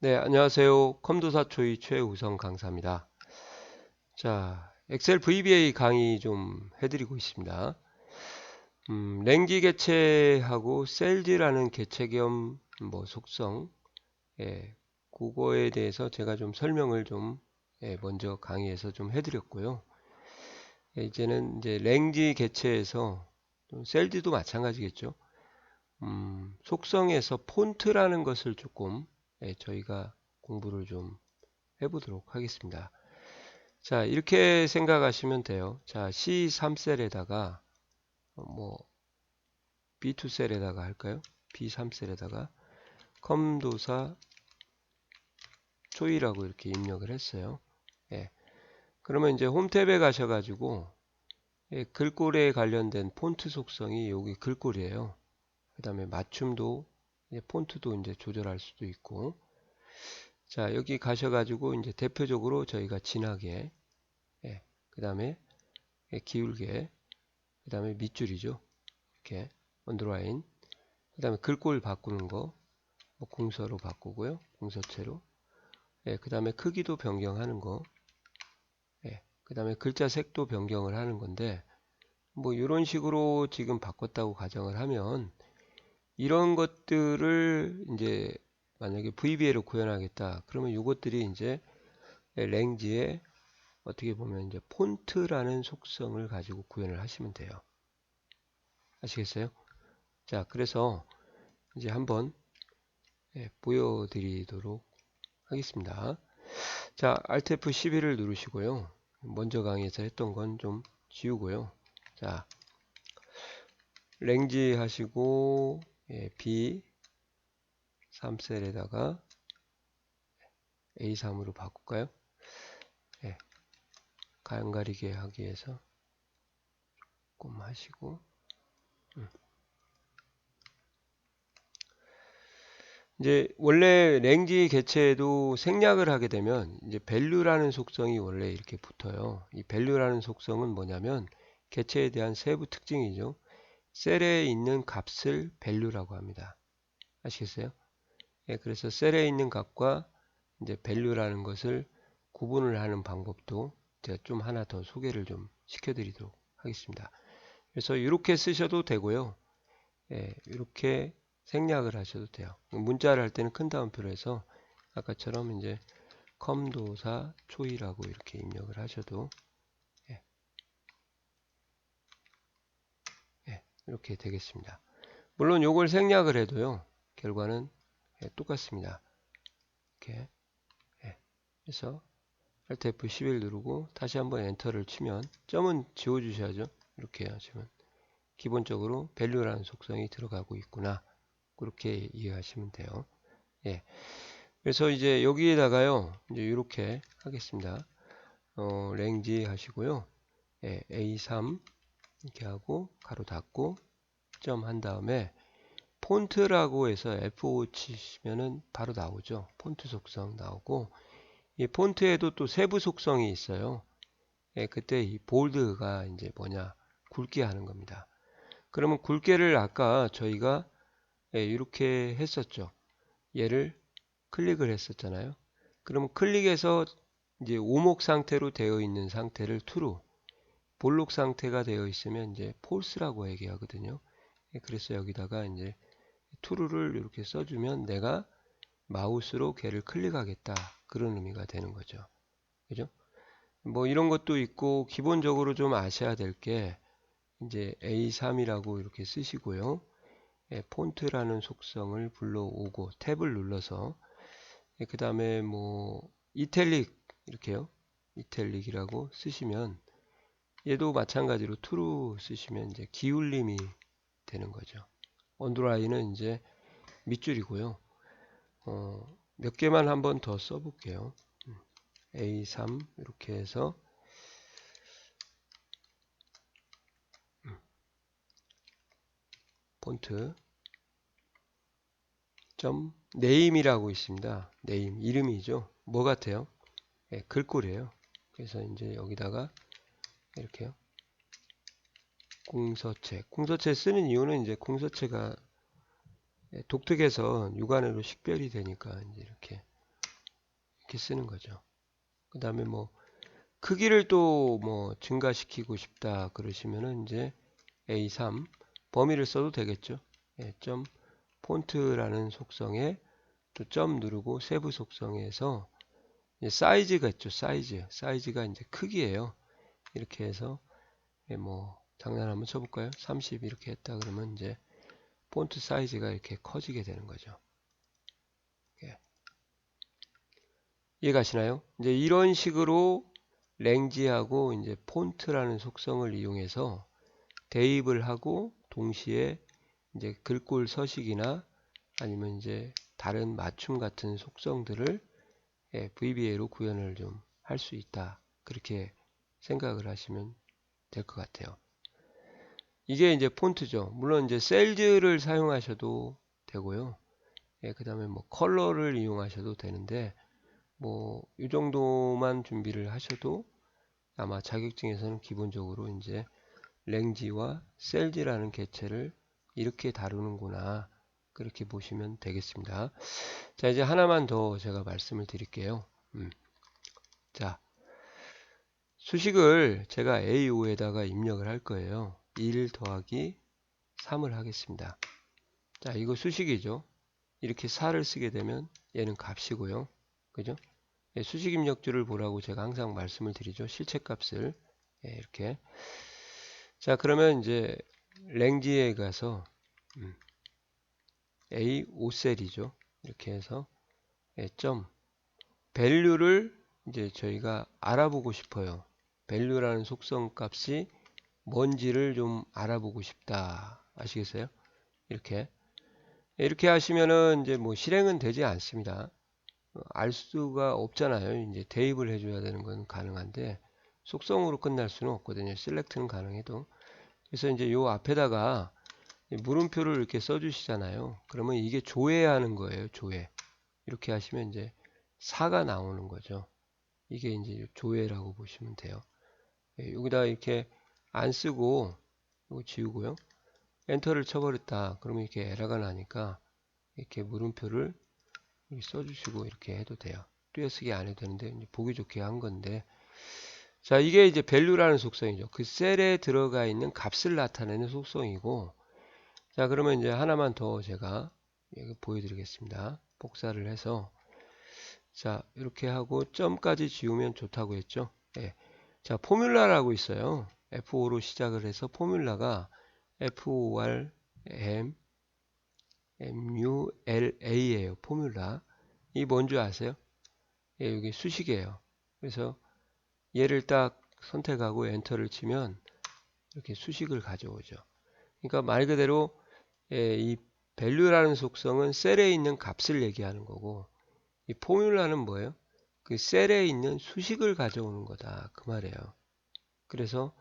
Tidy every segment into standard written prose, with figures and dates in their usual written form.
네, 안녕하세요. 컴도사초이 최우성 강사입니다. 자, 엑셀 VBA 강의 좀 해드리고 있습니다. 랭지 개체하고 셀즈라는 개체 겸 속성, 그거에 대해서 제가 좀 설명을 좀 먼저 강의에서 좀 해드렸고요. 이제는 이제 랭지 개체에서 셀즈도 마찬가지겠죠. 속성에서 폰트라는 것을 조금 저희가 공부를 좀 해보도록 하겠습니다. 자, 이렇게 생각하시면 돼요. 자, C3셀에다가 B2셀에다가 할까요? B3셀에다가 컴도사 초이라고 이렇게 입력을 했어요. 예. 그러면 이제 홈 탭에 가셔가지고 글꼴에 관련된 폰트 속성이 여기 글꼴이에요. 그 다음에 맞춤도 폰트도 이제 조절할 수도 있고, 자, 여기 가셔가지고 이제 대표적으로 저희가 진하게, 그 다음에 기울게, 그 다음에 밑줄이죠. 이렇게 언더라인, 그 다음에 글꼴 바꾸는 거 공서로 바꾸고요. 공서체로. 그 다음에 크기도 변경하는 거, 그 다음에 글자 색도 변경을 하는 건데, 이런 식으로 지금 바꿨다고 가정을 하면, 이런 것들을 이제 만약에 VBA로 구현하겠다. 그러면 이것들이 이제 랭지에 어떻게 보면 이제 폰트라는 속성을 가지고 구현을 하시면 돼요. 아시겠어요? 자, 그래서 이제 한번 보여드리도록 하겠습니다. 자, Alt F11을 누르시고요. 먼저 강의에서 했던 건 좀 지우고요. 자, 랭지 하시고 B3셀에다가 A3으로 바꿀까요? 가연가리게 하기 위해서 조금 하시고 이제 원래 랭지 개체에도 생략을 하게 되면 이제 value라는 속성이 원래 이렇게 붙어요. 이 value라는 속성은 뭐냐면 개체에 대한 세부 특징이죠. 셀에 있는 값을 value라고 합니다. 아시겠어요? 그래서 셀에 있는 값과 이제 value라는 것을 구분을 하는 방법도 제가 좀 하나 더 소개를 좀 시켜드리도록 하겠습니다. 그래서 이렇게 쓰셔도 되고요. 이렇게 생략을 하셔도 돼요. 문자를 할 때는 큰 따옴표로 해서 아까처럼 이제 컴도사 초이라고 이렇게 입력을 하셔도 이렇게 되겠습니다. 물론 이걸 생략을 해도요. 결과는 똑같습니다. 이렇게 해서 Alt F11 누르고 다시 한번 엔터를 치면 점은 지워 주셔야죠. 이렇게 하시면 기본적으로 value라는 속성이 들어가고 있구나. 그렇게 이해하시면 돼요. 그래서 이제 여기에다가요, 이제 이렇게 하겠습니다. 랭지 하시고요. A3 이렇게 하고 가로 닫고 점 한 다음에 폰트라고 해서 F5 치시면은 바로 나오죠. 폰트 속성 나오고 이 폰트에도 또 세부 속성이 있어요. 그때 이 볼드가 이제 뭐냐 굵게 하는 겁니다. 그러면 굵게를 아까 저희가 이렇게 했었죠. 얘를 클릭을 했었잖아요. 그러면 클릭해서 이제 오목 상태로 되어 있는 상태를 true, 볼록 상태가 되어 있으면 이제 false라고 얘기하거든요. 그래서 여기다가 이제 true를 이렇게 써주면 내가 마우스로 걔를 클릭하겠다 그런 의미가 되는 거죠. 그죠? 이런 것도 있고 기본적으로 좀 아셔야 될 게 이제 A3이라고 이렇게 쓰시고요. 폰트라는 속성을 불러오고 탭을 눌러서 그 다음에 이탈릭 이렇게요. 이탈릭이라고 쓰시면 얘도 마찬가지로 true 쓰시면 이제 기울림이 되는 거죠. 언더라인은 이제 밑줄이고요. 몇 개만 한번 더 써볼게요. A3 이렇게 해서 폰트 점 name이라고 있습니다. name 이름이죠. 뭐 같아요? 글꼴이에요. 그래서 이제 여기다가 이렇게요. 공서체 쓰는 이유는 이제 공서체가 독특해서 육안으로 식별이 되니까 이제 이렇게 이렇게 쓰는 거죠. 그 다음에 뭐 크기를 또 뭐 증가시키고 싶다 그러시면은 이제 A3 범위를 써도 되겠죠. 예, 점 폰트라는 속성에 또 점 누르고 세부 속성에서 사이즈가 있죠. 사이즈가 이제 크기예요. 이렇게 해서 뭐 장난 한번 쳐볼까요? 30 이렇게 했다 그러면 이제 폰트 사이즈가 이렇게 커지게 되는 거죠. 예. 이해가시나요? 이제 이런 식으로 랭지하고 이제 폰트라는 속성을 이용해서 대입을 하고 동시에 이제 글꼴 서식이나 아니면 이제 다른 맞춤 같은 속성들을 VBA로 구현을 좀 할 수 있다. 그렇게 생각을 하시면 될 것 같아요. 이게 이제 폰트죠. 물론 이제 셀즈를 사용하셔도 되고요. 그 다음에 뭐 컬러를 이용하셔도 되는데 뭐 이 정도만 준비를 하셔도 아마 자격증에서는 기본적으로 이제 랭지와 셀즈라는 개체를 이렇게 다루는구나 그렇게 보시면 되겠습니다. 자, 이제 하나만 더 제가 말씀을 드릴게요. 자, 수식을 제가 A5에다가 입력을 할 거예요. 1 더하기 3을 하겠습니다. 자, 이거 수식이죠. 이렇게 4를 쓰게 되면 얘는 값이고요. 그죠? 수식 입력줄을 보라고 제가 항상 말씀을 드리죠. 실체 값을 이렇게. 자, 그러면 이제 랭지에 가서 A5셀이죠. 이렇게 해서 점 value를 이제 저희가 알아보고 싶어요. value라는 속성 값이 뭔지를 좀 알아보고 싶다. 아시겠어요? 이렇게 하시면은 이제 뭐 실행은 되지 않습니다. 알 수가 없잖아요. 이제 대입을 해줘야 되는 건 가능한데 속성으로 끝날 수는 없거든요. 셀렉트는 가능해도. 그래서 이제 요 앞에다가 물음표를 이렇게 써주시잖아요. 그러면 이게 조회하는 거예요. 조회. 이렇게 하시면 이제 4가 나오는 거죠. 이게 이제 조회라고 보시면 돼요. 여기다 이렇게 안 쓰고 이거 지우고요. 엔터를 쳐버렸다. 그러면 이렇게 에러가 나니까 이렇게 물음표를 써주시고 이렇게 해도 돼요. 띄어쓰기 안 해도 되는데 이제 보기 좋게 한 건데 자 이게 이제 value라는 속성이죠. 그 셀에 들어가 있는 값을 나타내는 속성이고 자 그러면 이제 하나만 더 제가 보여드리겠습니다. 복사를 해서 자 이렇게 하고 점까지 지우면 좋다고 했죠. 자 포뮬라라고 있어요. F5로 시작을 해서 포뮬라가 FOR MULA예요. 포뮬라. 이 뭔지 아세요? 여기 수식이에요. 그래서 얘를 딱 선택하고 엔터를 치면 이렇게 수식을 가져오죠. 그러니까 말 그대로 이 value라는 속성은 셀에 있는 값을 얘기하는 거고 이 포뮬라는 뭐예요? 그 셀에 있는 수식을 가져오는 거다. 그 말이에요. 그래서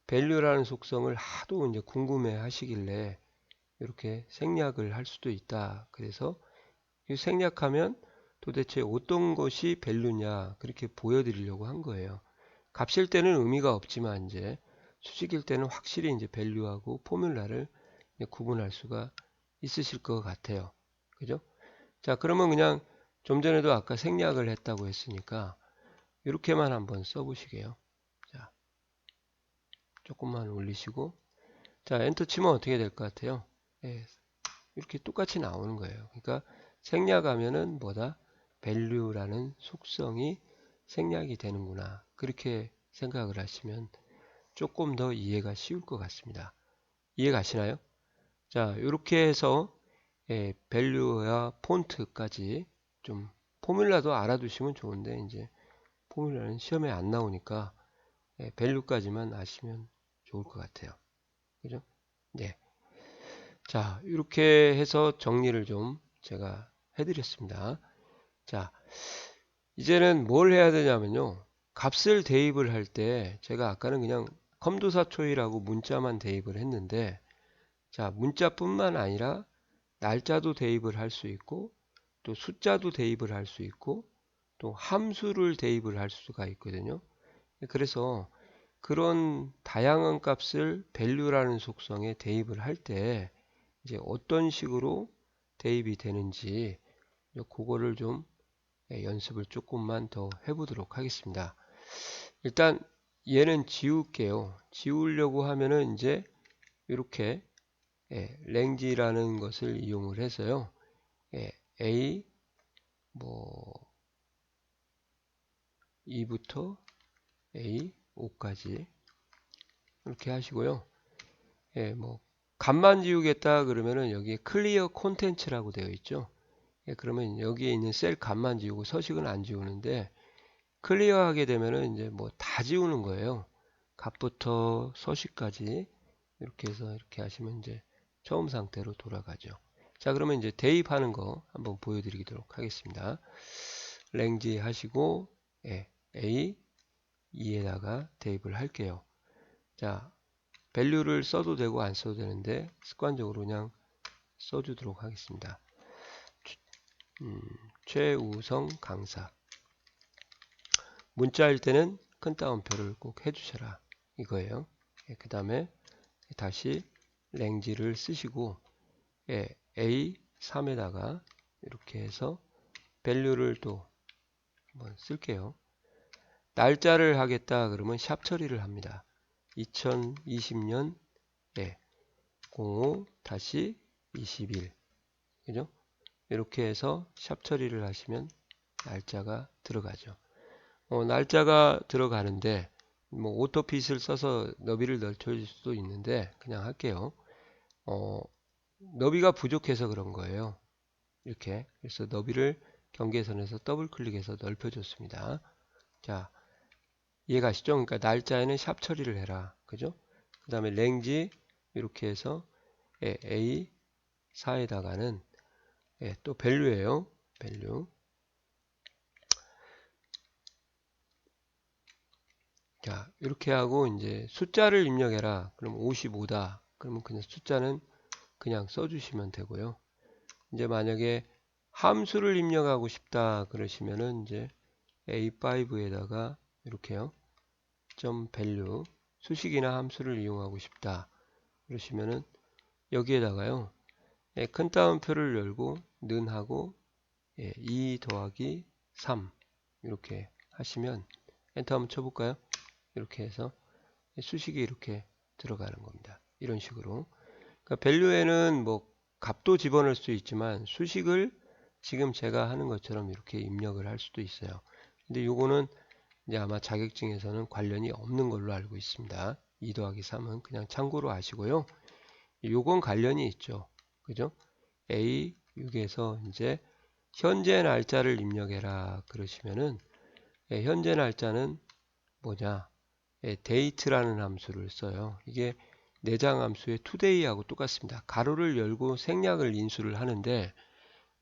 value라는 속성을 하도 이제 궁금해 하시길래 이렇게 생략을 할 수도 있다. 그래서 이 생략하면 도대체 어떤 것이 value냐 그렇게 보여드리려고 한 거예요. 값일 때는 의미가 없지만 이제 수식일 때는 확실히 이제 value하고 포뮬라를 구분할 수가 있으실 것 같아요. 그죠? 자, 그러면 그냥 좀 전에도 아까 생략을 했다고 했으니까 이렇게만 한번 써보시게요. 자, 조금만 올리시고 자, 엔터 치면 어떻게 될 것 같아요? 이렇게 똑같이 나오는 거예요. 그러니까 생략하면은 뭐다? value라는 속성이 생략이 되는구나. 그렇게 생각을 하시면 조금 더 이해가 쉬울 것 같습니다. 이해 가시나요? 자, 이렇게 해서 value와 폰트까지 좀 포뮬라도 알아두시면 좋은데 이제 포뮬라는 시험에 안 나오니까 value까지만 아시면 좋을 것 같아요. 그죠? 네. 자, 이렇게 해서 정리를 좀 제가 해드렸습니다. 자, 이제는 뭘 해야 되냐면요. 값을 대입을 할 때 제가 아까는 그냥 컴도사초이라고 문자만 대입을 했는데 자, 문자뿐만 아니라 날짜도 대입을 할 수 있고 또 숫자도 대입을 할 수 있고 또 함수를 대입을 할 수가 있거든요. 그래서 그런 다양한 값을 value라는 속성에 대입을 할 때 이제 어떤 식으로 대입이 되는지 그거를 좀 연습을 조금만 더 해보도록 하겠습니다. 일단 얘는 지울게요. 지우려고 하면은 이제 이렇게 랭지라는 것을 이용을 해서요. A 뭐 2부터 A 5까지 이렇게 하시고요. 뭐 값만 지우겠다 그러면은 여기에 클리어 콘텐츠라고 되어 있죠. 그러면 여기에 있는 셀 값만 지우고 서식은 안 지우는데 클리어 하게 되면은 이제 뭐 다 지우는 거예요. 값부터 서식까지 이렇게 해서 이렇게 하시면 이제 처음 상태로 돌아가죠. 자, 그러면 이제 대입하는 거 한번 보여드리도록 하겠습니다. 랭지 하시고 A 2에다가 대입을 할게요. 자, 밸류를 써도 되고 안 써도 되는데 습관적으로 그냥 써주도록 하겠습니다. 최우성 강사. 문자일 때는 큰 따옴표를 꼭 해주셔라 이거예요. 그 다음에 다시 랭지를 쓰시고 A3에다가 이렇게 해서 밸류를 또 한번 쓸게요. 날짜를 하겠다 그러면 샵 처리를 합니다. 2020년 05-21 그죠? 이렇게 해서 샵 처리를 하시면 날짜가 들어가죠. 날짜가 들어가는데 뭐 오토핏을 써서 너비를 넓혀줄 수도 있는데 그냥 할게요. 너비가 부족해서 그런 거예요. 이렇게 그래서 너비를 경계선에서 더블 클릭해서 넓혀줬습니다. 자, 이해가시죠? 그러니까 날짜에는 샵 처리를 해라. 그죠? 그 다음에 랭지 이렇게 해서 A4에다가는 또 밸류예요. 밸류. 자, 이렇게 하고 이제 숫자를 입력해라. 그럼 55다. 그러면 그냥 숫자는 그냥 써주시면 되고요. 이제 만약에 함수를 입력하고 싶다 그러시면은 이제 A5에다가 이렇게요. 점 밸류 수식이나 함수를 이용하고 싶다 그러시면은 여기에다가요. 큰 따옴표를 열고 는 하고 2 더하기 3 이렇게 하시면 엔터 한번 쳐볼까요? 이렇게 해서 수식이 이렇게 들어가는 겁니다. 이런 식으로. 그러니까 밸류에는 뭐 값도 집어넣을 수 있지만 수식을 지금 제가 하는 것처럼 이렇게 입력을 할 수도 있어요. 근데 요거는 이제 아마 자격증에서는 관련이 없는 걸로 알고 있습니다. 2 더하기 3은 그냥 참고로 아시고요. 요건 관련이 있죠. 그죠? A6에서 이제 현재 날짜를 입력해라 그러시면은 현재 날짜는 뭐냐? date라는 함수를 써요. 이게 내장 함수의 today하고 똑같습니다. 가로를 열고 생략을 인수를 하는데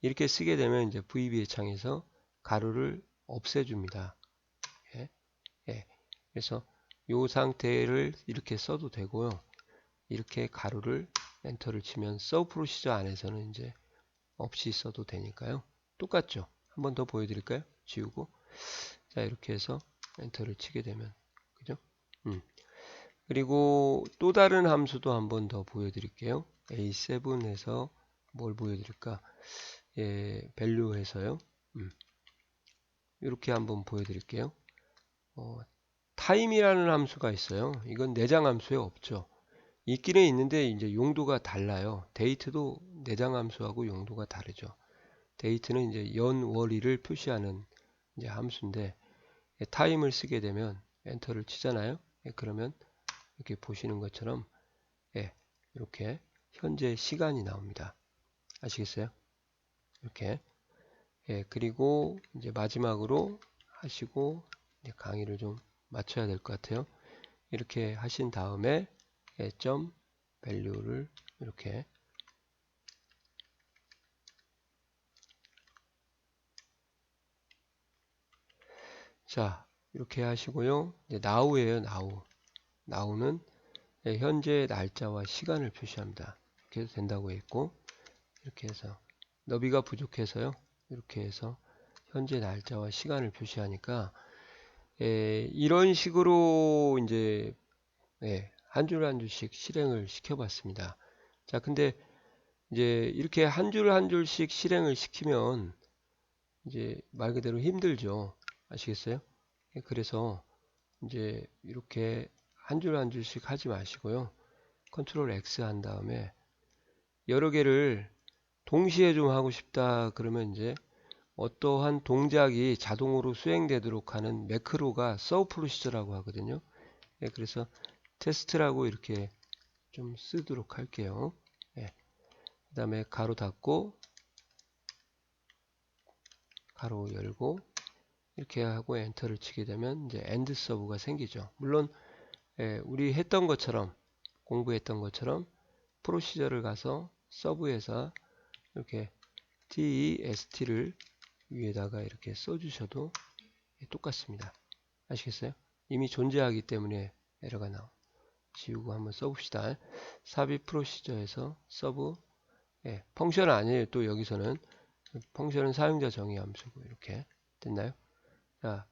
이렇게 쓰게 되면 이제 VBA 창에서 가로를 없애줍니다. 그래서 이 상태를 이렇게 써도 되고요. 이렇게 가로를 엔터를 치면 서브 프로시저 안에서는 이제 없이 써도 되니까요. 똑같죠. 한 번 더 보여드릴까요? 지우고 자 이렇게 해서 엔터를 치게 되면 그죠? 그리고 또 다른 함수도 한 번 더 보여드릴게요. A7에서 뭘 보여드릴까? value 해서요. 이렇게 한번 보여드릴게요. time이라는 함수가 있어요. 이건 내장 함수에 없죠. 있기는 있는데 이제 용도가 달라요. date도 내장 함수하고 용도가 다르죠. date는 이제 연월일을 표시하는 이제 함수인데 time을 쓰게 되면 엔터를 치잖아요. 그러면 이렇게 보시는 것처럼 이렇게 현재 시간이 나옵니다. 아시겠어요? 이렇게 그리고 이제 마지막으로 하시고 이제 강의를 좀 마쳐야 될 것 같아요. 이렇게 하신 다음에 점 value를 이렇게 자 이렇게 하시고요. 이제 now예요. now는 현재 날짜와 시간을 표시합니다. 이렇게 해도 된다고 했고 이렇게 해서 너비가 부족해서요. 이렇게 해서 현재 날짜와 시간을 표시하니까 이런 식으로 이제 한 줄 한 줄씩 실행을 시켜봤습니다. 자, 근데 이제 이렇게 한 줄 한 줄씩 실행을 시키면 이제 말 그대로 힘들죠. 아시겠어요? 그래서 이제 이렇게 한 줄 한 줄씩 하지 마시고요. 컨트롤 X 한 다음에 여러 개를 동시에 좀 하고 싶다 그러면 이제 어떠한 동작이 자동으로 수행되도록 하는 매크로가 서브 프로시저라고 하거든요. 그래서 테스트라고 이렇게 좀 쓰도록 할게요. 그 다음에 가로 닫고 가로 열고 이렇게 하고 엔터를 치게 되면 이제 엔드 서브가 생기죠. 물론 우리 했던 것처럼 공부했던 것처럼 프로시저를 가서 서브에서 이렇게 test를 위에다가 이렇게 써주셔도 똑같습니다. 아시겠어요? 이미 존재하기 때문에 에러가 나와. 지우고 한번 써봅시다. 삽입 프로시저에서 서브 펑션 아니에요. 또 여기서는 펑션은 사용자 정의 함수고 이렇게 됐나요? 자,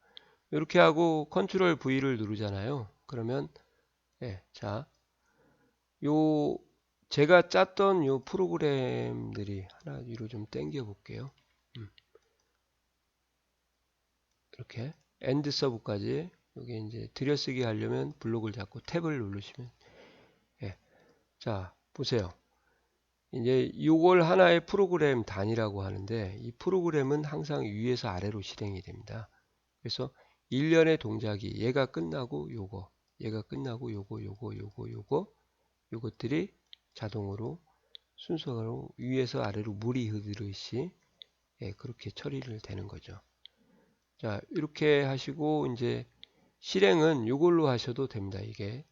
이렇게 하고 컨트롤 V를 누르잖아요. 그러면 자, 요 제가 짰던 요 프로그램들이 하나 위로 좀 당겨 볼게요. 이렇게 엔드 서브까지 여기 이제 들여쓰기 하려면 블록을 잡고 탭을 누르시면 자 보세요. 이제 이걸 하나의 프로그램 단위라고 하는데 이 프로그램은 항상 위에서 아래로 실행이 됩니다. 그래서 일련의 동작이 얘가 끝나고 요거 얘가 끝나고 요것들이 자동으로 순서로 위에서 아래로 물이 흐르듯이 그렇게 처리를 되는 거죠. 자 이렇게 하시고 이제 실행은 이걸로 하셔도 됩니다. 이게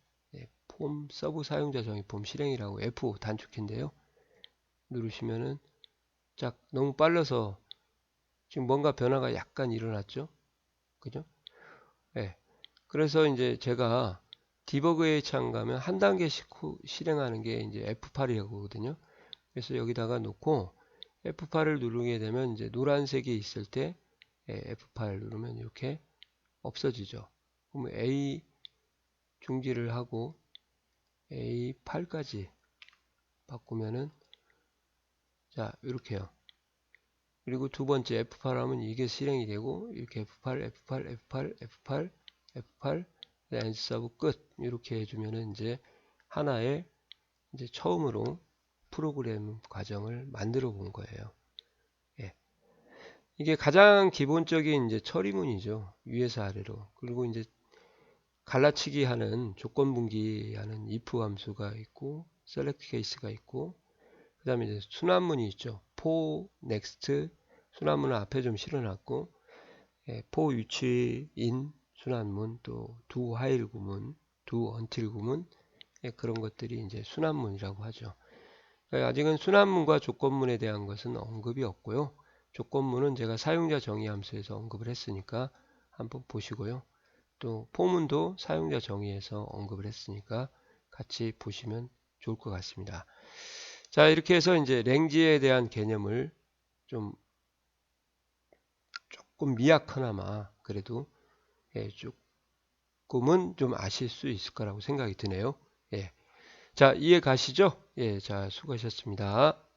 폼 서브 사용자 정의 폼 실행이라고 F 단축키인데요. 누르시면은 짝 너무 빨라서 지금 뭔가 변화가 약간 일어났죠. 그죠? 그래서 이제 제가 디버그에 참가하면 한 단계씩 실행하는 게 이제 F8이거든요. 그래서 여기다가 놓고 F8을 누르게 되면 이제 노란색이 있을 때 F8 누르면 이렇게 없어지죠. 그러면 A 중지를 하고 A8까지 바꾸면은 자 이렇게요. 그리고 두 번째 F8 하면 이게 실행이 되고 이렇게 F8, F8, F8, F8, F8 엔드 서브 끝 이렇게 해주면은 이제 하나의 이제 처음으로 프로그램 과정을 만들어 본 거예요. 이게 가장 기본적인 이제 처리문이죠. 위에서 아래로. 그리고 이제 갈라치기 하는 조건 분기하는 if 함수가 있고 select case가 있고 그 다음에 이제 순환문이 있죠. for next 순환문을 앞에 좀 실어놨고 for 위치 in 순환문 또 do while 구문 do until 구문 그런 것들이 이제 순환문이라고 하죠. 아직은 순환문과 조건문에 대한 것은 언급이 없고요. 조건문은 제가 사용자 정의 함수에서 언급을 했으니까 한번 보시고요. 또 포문도 사용자 정의에서 언급을 했으니까 같이 보시면 좋을 것 같습니다. 자 이렇게 해서 이제 랭지에 대한 개념을 좀 조금 미약하나마 그래도 조금은 좀 아실 수 있을 거라고 생각이 드네요. 자 이해 가시죠? 자 수고하셨습니다.